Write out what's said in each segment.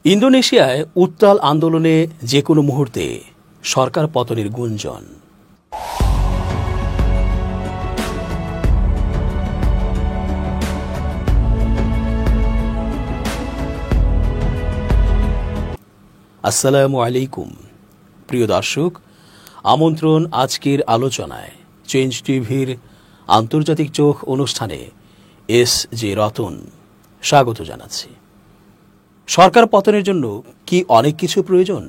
ইন্দোনেশিয়ায় উত্তাল আন্দোলনে যে কোনো মুহূর্তে সরকার পতনের গুঞ্জন। আসসালামু আলাইকুম প্রিয় দর্শক, আমন্ত্রণ আজকের আলোচনায় চেঞ্জ টিভির আন্তর্জাতিক চোখ অনুষ্ঠানে এস.জে. রতন স্বাগত জানাচ্ছি। সরকার পতনের জন্য কি অনেক কিছু প্রয়োজন,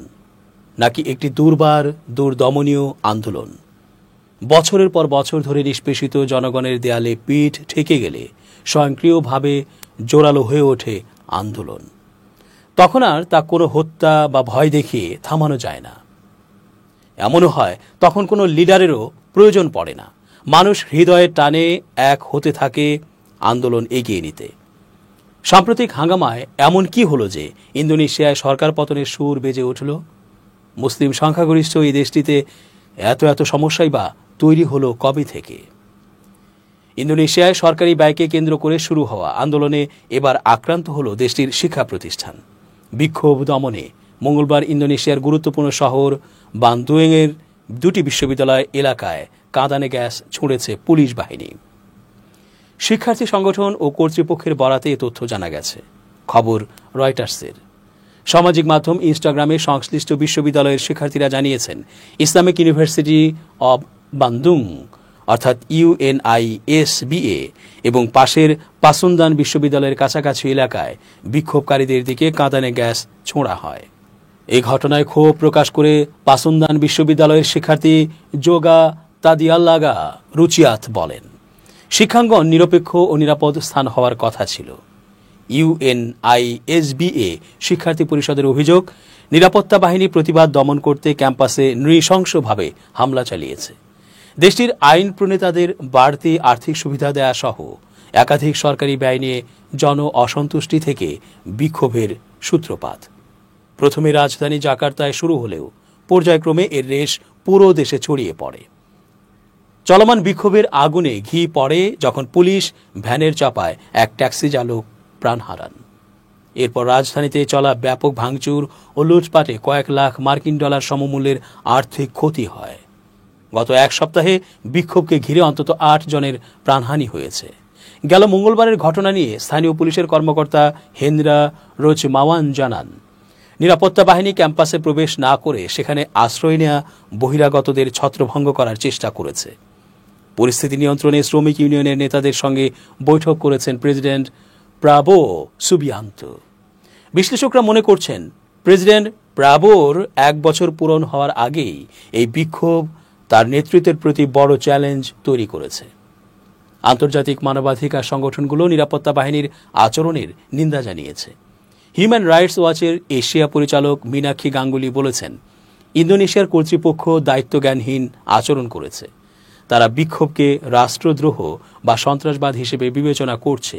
নাকি একটি দুর্দমনীয় আন্দোলন? বছরের পর বছর ধরে নিষ্পেষিত জনগণের দেয়ালে পিঠ ঠেকে গেলে স্বয়ংক্রিয়ভাবে জোরালো হয়ে ওঠে আন্দোলন। তখন আর তা কোনো হত্যা বা ভয় দেখিয়ে থামানো যায় না। এমনও হয় তখন কোনো লিডারেরও প্রয়োজন পড়ে না, মানুষ হৃদয়ের টানে এক হতে থাকে আন্দোলন এগিয়ে নিতে। সাম্প্রতিক হাঙ্গামায় এমন কি হলো যে ইন্দোনেশিয়ায় সরকার পতনের সুর বেজে উঠল? মুসলিম সংখ্যাগরিষ্ঠ এই দেশটিতে এত সমস্যাই বা তৈরি হলো কবে থেকে? ইন্দোনেশিয়ায় সরকারি ব্যয়কে কেন্দ্র করে শুরু হওয়া আন্দোলনে এবার আক্রান্ত হল দেশটির শিক্ষা প্রতিষ্ঠান। বিক্ষোভ দমনে মঙ্গলবার ইন্দোনেশিয়ার গুরুত্বপূর্ণ শহর বান্দুয়েংয়ের দুটি বিশ্ববিদ্যালয় এলাকায় কাঁদানে গ্যাস ছুঁড়েছে পুলিশ বাহিনী। শিক্ষার্থী সংগঠন ও কর্তৃপক্ষের বরাতে এ তথ্য জানা গেছে। খবর রয়টার্সের। সামাজিক মাধ্যম ইনস্টাগ্রামে সংশ্লিষ্ট বিশ্ববিদ্যালয়ের শিক্ষার্থীরা জানিয়েছেন, ইসলামিক ইউনিভার্সিটি অব বান্দুং অর্থাৎ UNISBA এবং পাশের পাসুনদান বিশ্ববিদ্যালয়ের কাছাকাছি এলাকায় বিক্ষোভকারীদের দিকে কাঁদানে গ্যাস ছোঁড়া হয়। এই ঘটনায় ক্ষোভ প্রকাশ করে পাসুনদান বিশ্ববিদ্যালয়ের শিক্ষার্থী জোগা তাদিয়াল্লাগা রুচিয়াত বলেন, শিক্ষাঙ্গন নিরপেক্ষ ও নিরাপদ স্থান হওয়ার কথা ছিল। UNISBA শিক্ষার্থী পরিষদের অভিযোগ, নিরাপত্তা বাহিনী প্রতিবাদ দমন করতে ক্যাম্পাসে নৃশংসভাবে হামলা চালিয়েছে। দেশটির আইন প্রণেতাদের বাড়তি আর্থিক সুবিধা দেয়া সহ একাধিক সরকারি ব্যয় নিয়ে জন অসন্তুষ্টি থেকে বিক্ষোভের সূত্রপাত। প্রথমে রাজধানী জাকার্তায় শুরু হলেও পর্যায়ক্রমে এর রেশ পুরো দেশে ছড়িয়ে পড়ে। চলমান বিক্ষোভের আগুনে ঘি পড়ে যখন পুলিশ ভ্যানের চাপায় এক ট্যাক্সি চালক প্রাণ হারান। এরপর রাজধানীতে চলা ব্যাপক ভাঙচুর ও লুটপাটে কয়েক লাখ মার্কিন ডলার সমমূল্যের আর্থিক ক্ষতি হয়। গত এক সপ্তাহে বিক্ষোভকে ঘিরে অন্তত 8 জনের প্রাণহানি হয়েছে। গেল মঙ্গলবারের ঘটনা নিয়ে স্থানীয় পুলিশের কর্মকর্তা হেন্দ্রা রোচমাওয়ান জানান, নিরাপত্তা বাহিনী ক্যাম্পাসে প্রবেশ না করে সেখানে আশ্রয় নেওয়া বহিরাগতদের ছত্রভঙ্গ করার চেষ্টা করেছে। পরিস্থিতি নিয়ন্ত্রণে শ্রমিক ইউনিয়নের নেতাদের সঙ্গে বৈঠক করেছেন প্রেসিডেন্ট প্রাবোও সুবিয়ান্তো। বিশ্লেষকরা মনে করছেন, প্রেসিডেন্ট প্রাবোর 1 বছর পূরণ হওয়ার আগেই এই বিক্ষোভ তার নেতৃত্বের প্রতি বড় চ্যালেঞ্জ তৈরি করেছে। আন্তর্জাতিক মানবাধিকার সংগঠনগুলো নিরাপত্তা বাহিনীর আচরণের নিন্দা জানিয়েছে। হিউম্যান রাইটস ওয়াচের এশিয়া পরিচালক মীনাক্ষী গাঙ্গুলি বলেছেন, ইন্দোনেশিয়ার কর্তৃপক্ষ দায়িত্বজ্ঞানহীন আচরণ করেছে। তারা বিক্ষোভকে রাষ্ট্রদ্রোহ বা সন্ত্রাসবাদ হিসেবে বিবেচনা করছে।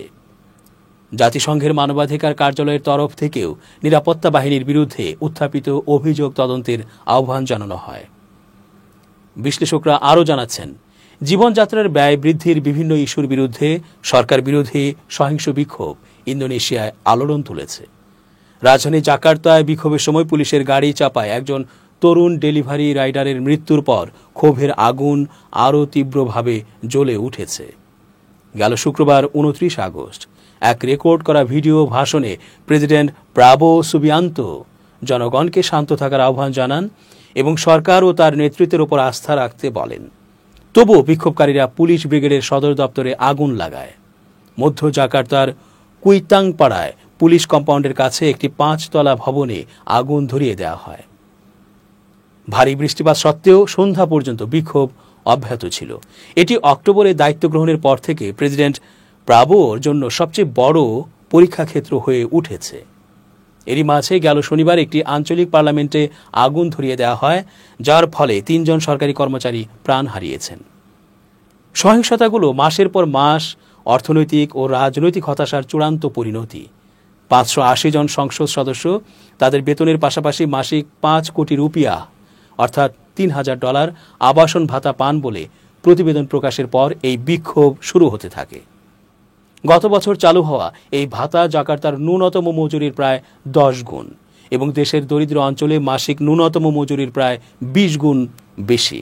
জাতিসংঘের মানবাধিকার কার্যালয়ের তরফ থেকেও নিরাপত্তা বাহিনীর বিরুদ্ধে উত্থাপিত অভিযোগ তদন্তের আহ্বান জানানো হয়। বিশ্লেষকরা আরও জানাচ্ছেন, জীবনযাত্রার ব্যয় বৃদ্ধির বিভিন্ন ইস্যুর বিরুদ্ধে সরকার বিরোধী সহিংস বিক্ষোভ ইন্দোনেশিয়ায় আলোড়ন তুলেছে। রাজধানী জাকার্তায় বিক্ষোভের সময় পুলিশের গাড়ি চাপায় একজন তরুণ ডেলিভারি রাইডারের মৃত্যুর পর ক্ষোভের আগুন আরও তীব্রভাবে জ্বলে উঠেছে। গেল শুক্রবার 29 আগস্ট এক রেকর্ড করা ভিডিও ভাষণে প্রেসিডেন্ট প্রাবোও সুবিয়ান্তো জনগণকে শান্ত থাকার আহ্বান জানান এবং সরকার ও তার নেতৃত্বের ওপর আস্থা রাখতে বলেন। তবুও বিক্ষোভকারীরা পুলিশ ব্রিগেডের সদর দপ্তরে আগুন লাগায়। মধ্য জাকার্তার কুইতাং পাড়ায় পুলিশ কম্পাউন্ডের কাছে একটি 5 তলা ভবনে আগুন ধরিয়ে দেওয়া হয়। ভারী বৃষ্টিপাত সত্ত্বেও সন্ধ্যা পর্যন্ত বিক্ষোভ অব্যাহত ছিল। এটি অক্টোবরে দায়িত্ব গ্রহণের পর থেকে প্রেসিডেন্ট প্রাবোর জন্য সবচেয়ে বড় পরীক্ষা ক্ষেত্র হয়ে উঠেছে। এরই মাঝে গেল শনিবার একটি আঞ্চলিক পার্লামেন্টে আগুন ধরিয়ে দেওয়া হয়, যার ফলে 3 জন সরকারি কর্মচারী প্রাণ হারিয়েছেন। সহিংসতাগুলো মাসের পর মাস অর্থনৈতিক ও রাজনৈতিক হতাশার চূড়ান্ত পরিণতি। 580 জন সংসদ সদস্য তাদের বেতনের পাশাপাশি মাসিক 5 কোটি রুপিয়া অর্থাৎ $3,000 আবাসন ভাতা পান বলে প্রতিবেদন প্রকাশের পর এই বিক্ষোভ শুরু হতে থাকে। গত বছর চালু হওয়া এই ভাতা জাকার্তার ন্যূনতম মজুরির প্রায় 10 গুণ এবং দেশের দরিদ্র অঞ্চলে মাসিক ন্যূনতম মজুরির প্রায় 20 গুণ বেশি।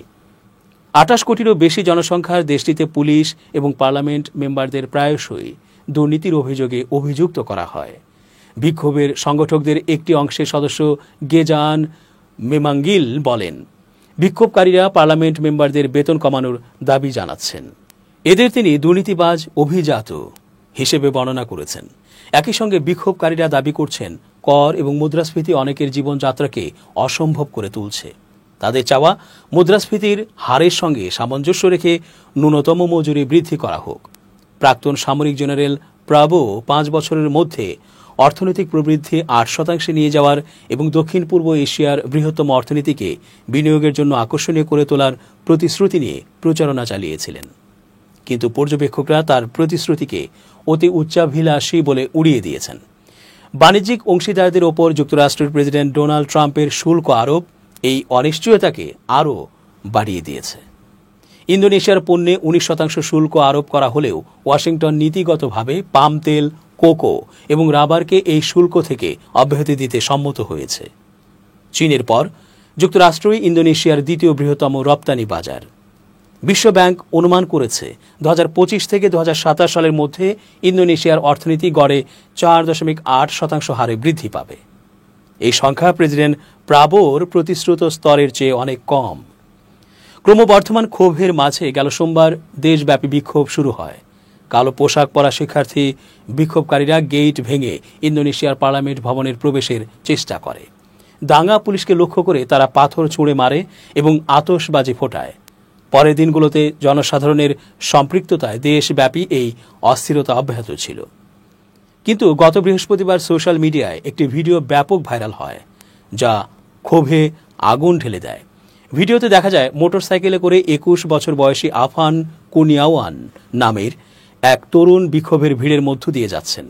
28 কোটিরও বেশি জনসংখ্যার দেশটিতে পুলিশ এবং পার্লামেন্ট মেম্বারদের প্রায়শই দুর্নীতির অভিযোগে অভিযুক্ত করা হয়। বিক্ষোভের সংগঠকদের একটি অংশের সদস্য গেজান মেমাঙ্গিল বলেন, বিক্ষোভকারীরা পার্লামেন্ট মেম্বারদের বেতন কমানোর দাবি জানাচ্ছেন। এদের তিনি দুর্নীতিবাজ অভিজাত হিসেবে বর্ণনা করেছেন। একই সঙ্গে বিক্ষোভকারীরা দাবি করছেন কর এবং মুদ্রাস্ফীতি অনেকের জীবনযাত্রাকে অসম্ভব করে তুলছে। তাদের চাওয়া মুদ্রাস্ফীতির হারের সঙ্গে সামঞ্জস্য রেখে ন্যূনতম মজুরি বৃদ্ধি করা হোক। প্রাক্তন সামরিক জেনারেল প্রাভো 5 বছরের মধ্যে অর্থনৈতিক প্রবৃদ্ধি 8% নিয়ে যাওয়ার এবং দক্ষিণ পূর্ব এশিয়ার বৃহত্তম অর্থনীতিকে বিনিয়োগের জন্য আকর্ষণীয় করে তোলার প্রতিশ্রুতি নিয়ে প্রচারণা চালিয়েছিলেন। কিন্তু পর্যবেক্ষকরা তার প্রতিশ্রুতিকে অতি উচ্চাভিলাষী বলে উড়িয়ে দিয়েছেন। বাণিজ্যিক অংশীদারদের ওপর যুক্তরাষ্ট্রের প্রেসিডেন্ট ডোনাল্ড ট্রাম্পের শুল্ক আরোপ এই অনিশ্চয়তাকে আরও বাড়িয়ে দিয়েছে। ইন্দোনেশিয়ার পণ্যে 19% শুল্ক আরোপ করা হলেও ওয়াশিংটন নীতিগতভাবে পাম তেল, কোকো এবং রাবারকে এই শুল্ক থেকে অব্যাহতি দিতে সম্মত হয়েছে। চীনের পর যুক্তরাষ্ট্রই ইন্দোনেশিয়ার দ্বিতীয় বৃহত্তম রপ্তানি বাজার। বিশ্বব্যাংক অনুমান করেছে 2025 থেকে 2027 সালের মধ্যে ইন্দোনেশিয়ার অর্থনীতি গড়ে 4.8% হারে বৃদ্ধি পাবে। এই সংখ্যা প্রেসিডেন্ট প্রাবোর প্রতিশ্রুত স্তরের চেয়ে অনেক কম। ক্রমবর্ধমান ক্ষোভের মাঝে গেল সোমবার দেশব্যাপী বিক্ষোভ শুরু হয়। কালো পোশাক পরা শিক্ষার্থী বিক্ষোভকারীরা গেট ভেঙে ইন্দোনেশিয়ার পার্লামেন্ট ভবনের প্রবেশের চেষ্টা করে। দাঙ্গা পুলিশকে লক্ষ্য করে তারা পাথর ছুঁড়ে মারে এবং আতশবাজি ফোটায়। পরের দিনগুলোতে জনসাধারণের সম্পৃক্ততায় দেশব্যাপী এই অস্থিরতা অব্যাহত ছিল। কিন্তু গত বৃহস্পতিবার সোশ্যাল মিডিয়ায় একটি ভিডিও ব্যাপক ভাইরাল হয়, যা ক্ষোভে আগুন ঢেলে দেয়। ভিডিওতে দেখা যায় মোটরসাইকেলে করে 21 বছর বয়সী আফান কুনিয়াওয়ান নামের এক তরুণ বিক্ষোভের ভিড়ের মধ্য দিয়ে যাচ্ছেন।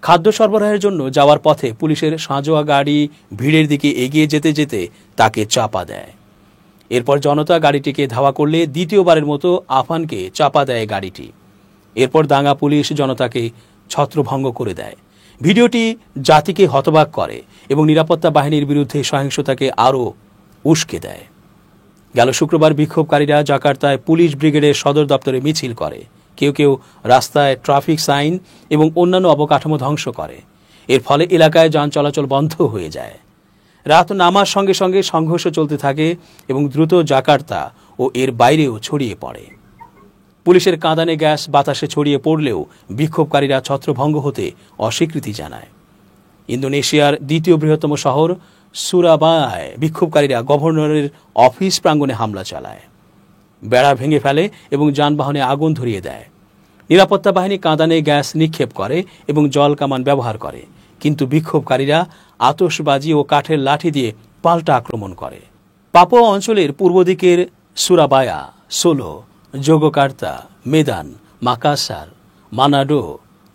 খাদ্য সরবরাহের জন্য যাওয়ার পথে পুলিশের সাঁজোয়া গাড়ি ভিড়ের দিকে এগিয়ে যেতে যেতে তাকে চাপা দেয়। এরপর জনতা গাড়িটিকে ধাওয়া করলে দ্বিতীয়বারের মতো আফানকে চাপা দেয় গাড়িটি। এরপর দাঙ্গা পুলিশ জনতাকে ছত্রভঙ্গ করে দেয়। ভিডিওটি জাতিকে হতবাক করে এবং নিরাপত্তা বাহিনীর বিরুদ্ধে সহিংসতাকে আরও উস্কে দেয়। গেল শুক্রবার বিক্ষোভকারীরা জাকার্তায় পুলিশ ব্রিগেডের সদর দপ্তরে মিছিল করে। কেউ কেউ রাস্তায় ট্রাফিক সাইন এবং অন্যান্য অবকাঠামো ধ্বংস করে। এর ফলে এলাকায় যান চলাচল বন্ধ হয়ে যায়। রাত নামার সঙ্গে সঙ্গে সংঘর্ষ চলতে থাকে এবং দ্রুত জাকার্তা ও এর বাইরেও ছড়িয়ে পড়ে। পুলিশের কাঁদানে গ্যাস বাতাসে ছড়িয়ে পড়লেও বিক্ষোভকারীরা ছত্রভঙ্গ হতে অস্বীকৃতি জানায়। ইন্দোনেশিয়ার দ্বিতীয় বৃহত্তম শহর সুরাবায় বিক্ষোভকারীরা গভর্নরের অফিস প্রাঙ্গণে হামলা চালায়, বেড়া ভেঙে ফেলে এবং যানবাহনে আগুন ধরিয়ে দেয়। নিরাপত্তা বাহিনী কাঁদানে গ্যাস নিক্ষেপ করে এবং জল কামান ব্যবহার করে, কিন্তু বিক্ষোভকারীরা আতশবাজি ও কাঠের লাঠি দিয়ে পাল্টা আক্রমণ করে। পাপুয়া অঞ্চলের পূর্ব দিকের সুরাবায়া, সোলো, যোগকার্তা, মেদান, মাকাসার, মানাডো,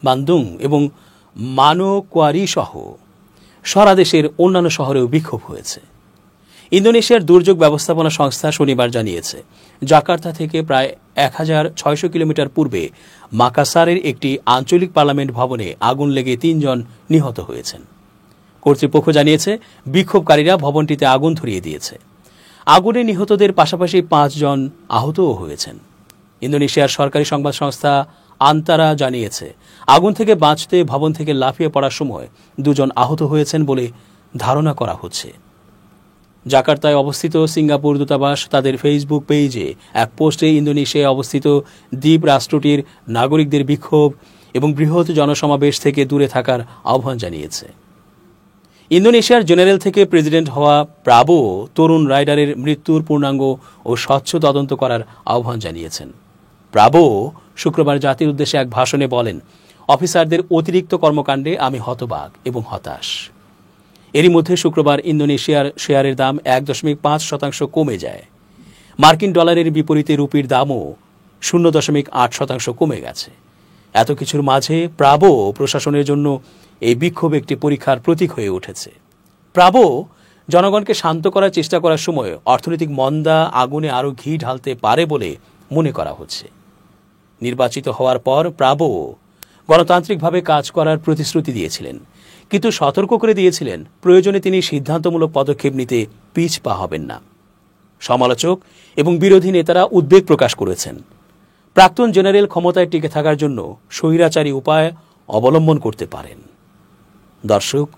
বান্দুং এবং মানোকোয়ারি সহ সারা দেশের অন্যান্য শহরেও বিক্ষোভ হয়েছে। ইন্দোনেশিয়ার দুর্যোগ ব্যবস্থাপনা সংস্থা শনিবার জানিয়েছে, জাকার্তা থেকে প্রায় 1600 কিলোমিটার পূর্বে মাকাসারের একটি আঞ্চলিক পার্লামেন্ট ভবনে আগুন লেগে 3 জন নিহত হয়েছেন। কর্তৃপক্ষ জানিয়েছে, বিক্ষোভকারীরা ভবনটিতে আগুন ধরিয়ে দিয়েছে। আগুনে নিহতদের পাশাপাশি 5 জন আহতও হয়েছেন। ইন্দোনেশিয়ার সরকারি সংবাদ সংস্থা আন্তারা জানিয়েছে, আগুন থেকে বাঁচতে ভবন থেকে লাফিয়ে পড়ার সময় 2 জন আহত হয়েছেন বলে ধারণা করা হচ্ছে। জাকার্তায় অবস্থিত সিঙ্গাপুর দূতাবাস তাদের ফেসবুক পেজে এক পোস্টে ইন্দোনেশিয়ায় অবস্থিত দ্বীপ রাষ্ট্রটির নাগরিকদের বিক্ষোভ এবং বৃহৎ জনসমাবেশ থেকে দূরে থাকার আহ্বান জানিয়েছে। ইন্দোনেশিয়ার জেনারেল থেকে প্রেসিডেন্ট হওয়া প্রাবো তরুণ রাইডারের মৃত্যুর পূর্ণাঙ্গ ও স্বচ্ছ তদন্ত করার আহ্বান জানিয়েছেন। প্রাবো শুক্রবার জাতির উদ্দেশ্যে এক ভাষণে বলেন, অফিসারদের অতিরিক্ত কর্মকাণ্ডে আমি হতবাক এবং হতাশ। এরই মধ্যে শুক্রবার ইন্দোনেশিয়ার শেয়ারের দাম 1.5% কমে যায়। মার্কিন ডলারের বিপরীতে রুপির দামও 0.8% কমে গেছে। এত কিছুর মাঝে প্রাবো প্রশাসনের জন্য এই বিক্ষোভ একটি পরীক্ষার প্রতীক হয়ে উঠেছে। প্রাবো জনগণকে শান্ত করার চেষ্টা করার সময় অর্থনৈতিক মন্দা আগুনে আরও ঘি ঢালতে পারে বলে মনে করা হচ্ছে। নির্বাচিত হওয়ার পর প্রাবো গণতান্ত্রিকভাবে কাজ করার প্রতিশ্রুতি দিয়েছিলেন, কিন্তু সতর্ক করে দিয়েছিলেন প্রয়োজনে তিনি সিদ্ধান্তমূলক পদক্ষেপ নিতে পিছপা হবেন না। সমালোচক এবং বিরোধী নেতারা উদ্বেগ প্রকাশ করেছেন, প্রাক্তন জেনারেল ক্ষমতায় টিকে থাকার জন্য স্বৈরাচারী উপায় অবলম্বন করতে পারেন। দর্শক,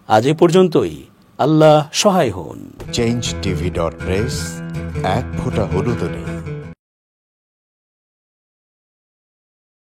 আজ এ পর্যন্তই। আল্লাহ সহায় হন। change tv.press, এক ফোঁটা হলুদ নেই।